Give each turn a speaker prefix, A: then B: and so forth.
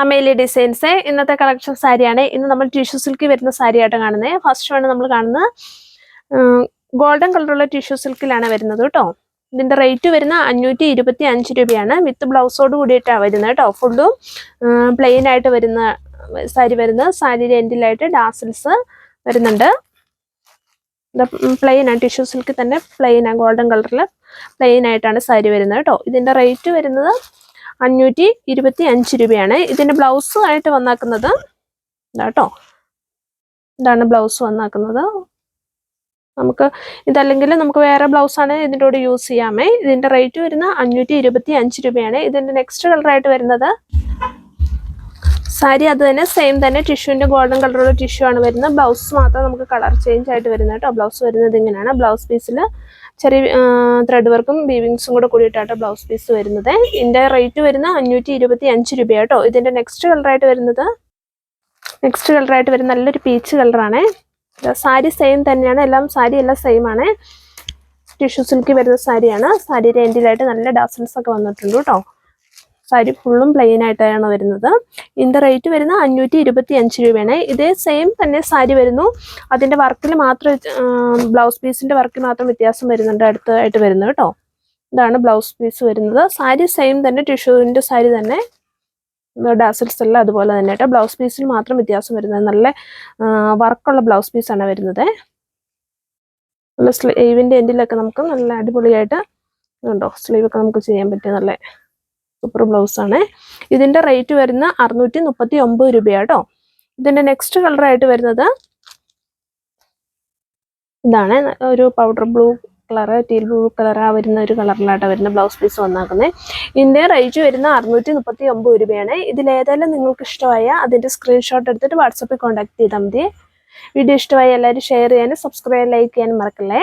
A: Amelie designs ഇന്നത്തെ collection സാരിയാണ്. ഇന്ന് നമ്മൾ ടിഷ്യൂ സിൽക്ക് വരുന്ന സാരി ആയിട്ട് കാണുന്നത്. ഫസ്റ്റ് ആണ് നമ്മൾ കാണുന്നത് ഗോൾഡൻ കളറുള്ള ടിഷ്യൂ സിൽക്കിലാണ് വരുന്നത് കേട്ടോ. ഇതിന്റെ റേറ്റ് വരുന്ന 525 രൂപയാണ്. വിത്ത് ബ്ലൗസോട് കൂടിയിട്ടാണ് വരുന്നത് കേട്ടോ. ഫുള്ളും പ്ലെയിൻ ആയിട്ട് വരുന്ന സാരി വരുന്നത്. സാരിയുടെ എൻഡിലായിട്ട് ഡാസിൽസ് വരുന്നുണ്ട്. പ്ലെയിൻ ആണ്, ടിഷ്യൂ സിൽക്ക് തന്നെ പ്ലെയിൻ ആണ്, ഗോൾഡൻ കളറിൽ പ്ലെയിൻ ആയിട്ടാണ് സാരി വരുന്നത് കേട്ടോ. ഇതിന്റെ റേറ്റ് വരുന്നത് 525 രൂപയാണ്. ഇതിന്റെ ബ്ലൗസ് ആയിട്ട് വന്നാക്കുന്നത് ഇതാട്ടോ. ഇതാണ് ബ്ലൗസ് വന്നാക്കുന്നത്. നമുക്ക് ഇതല്ലെങ്കിൽ നമുക്ക് വേറെ ബ്ലൗസ് ആണ് ഇതിൻ്റെ കൂടെ യൂസ് ചെയ്യാമേ. ഇതിന്റെ റേറ്റ് വരുന്ന 525 രൂപയാണ്. ഇതിന്റെ നെക്സ്റ്റ് കളറായിട്ട് വരുന്നത് സാരി അത് തന്നെ സെയിം തന്നെ ടിഷ്യൂവിന്റെ ഗോൾഡൻ കളറുള്ള ടിഷ്യൂ ആണ് വരുന്നത്. ബ്ലൗസ് മാത്രം നമുക്ക് കളർ ചേഞ്ച് ആയിട്ട് വരുന്നത് കേട്ടോ. ബ്ലൗസ് വരുന്നത് ഇങ്ങനെയാണ്. ബ്ലൗസ് പീസിൽ ചെറിയ ത്രെഡ് വർക്കും വീവിങ്സും കൂടെ കൂടിയിട്ടാണ് ബ്ലൗസ് പീസ് വരുന്നത്. ഇതിന്റെ റേറ്റ് വരുന്ന 525 രൂപയാട്ടോ. ഇതിന്റെ നെക്സ്റ്റ് കളറായിട്ട് വരുന്നത് നല്ലൊരു പീച്ച് കളറാണ്. സാരി സെയിം തന്നെയാണ്, സാരി എല്ലാം സെയിം ആണ്. ടിഷ്യൂ സിൽക്ക് വരുന്ന സാരിയാണ്. സാരിയുടെ എൻഡിലായിട്ട് നല്ല ഡാസൽസ് ഒക്കെ വന്നിട്ടുണ്ട് കേട്ടോ. സാരി ഫുള്ളും പ്ലെയിൻ ആയിട്ടാണ് വരുന്നത്. ഇതിന്റെ റേറ്റ് വരുന്ന 525 രൂപയാണ്. ഇതേ സെയിം തന്നെ സാരി വരുന്നു. അതിന്റെ വർക്കിൽ മാത്രം ബ്ലൗസ് പീസിന്റെ വർക്കിൽ മാത്രം വ്യത്യാസം വരുന്നുണ്ട് അടുത്തായിട്ട് വരുന്നത് കേട്ടോ. ഇതാണ് ബ്ലൗസ് പീസ് വരുന്നത്. സാരി സെയിം തന്നെ, ടിഷ്യൂവിന്റെ സാരി തന്നെ, ഡാസൽസ് എല്ലാം അതുപോലെ തന്നെ കേട്ടോ. ബ്ലൗസ് പീസിൽ മാത്രം വ്യത്യാസം വരുന്നത്. നല്ല വർക്കുള്ള ബ്ലൗസ് പീസാണ് വരുന്നത്. നല്ല സ്ലീവിന്റെ എൻഡിലൊക്കെ നമുക്ക് നല്ല അടിപൊളിയായിട്ട് ഉണ്ടോ, സ്ലീവ് ഒക്കെ നമുക്ക് ചെയ്യാൻ പറ്റിയ നല്ല സൂപ്പർ ബ്ലൗസ് ആണ്. ഇതിന്റെ റേറ്റ് വരുന്ന 639 രൂപയാട്ടോ. ഇതിന്റെ നെക്സ്റ്റ് കളറായിട്ട് വരുന്നത് ഇതാണ്. ഒരു powder blue colour, teal blue colour വരുന്ന ഒരു കളറിലായിട്ട് വരുന്ന ബ്ലൗസ് പീസ് വന്നാക്കുന്നത്. ഇതിന്റെ റേറ്റ് വരുന്ന 639 രൂപയാണ്. ഇതിലേതെല്ലാം നിങ്ങൾക്ക് ഇഷ്ടമായ അതിന്റെ സ്ക്രീൻഷോട്ട് എടുത്തിട്ട് വാട്സപ്പിൽ കോൺടാക്ട് ചെയ്താൽ മതി. വീഡിയോ ഇഷ്ടമായ എല്ലാവരും ഷെയർ ചെയ്യാനും സബ്സ്ക്രൈബ് ലൈക്ക് ചെയ്യാനും മറക്കല്ലേ.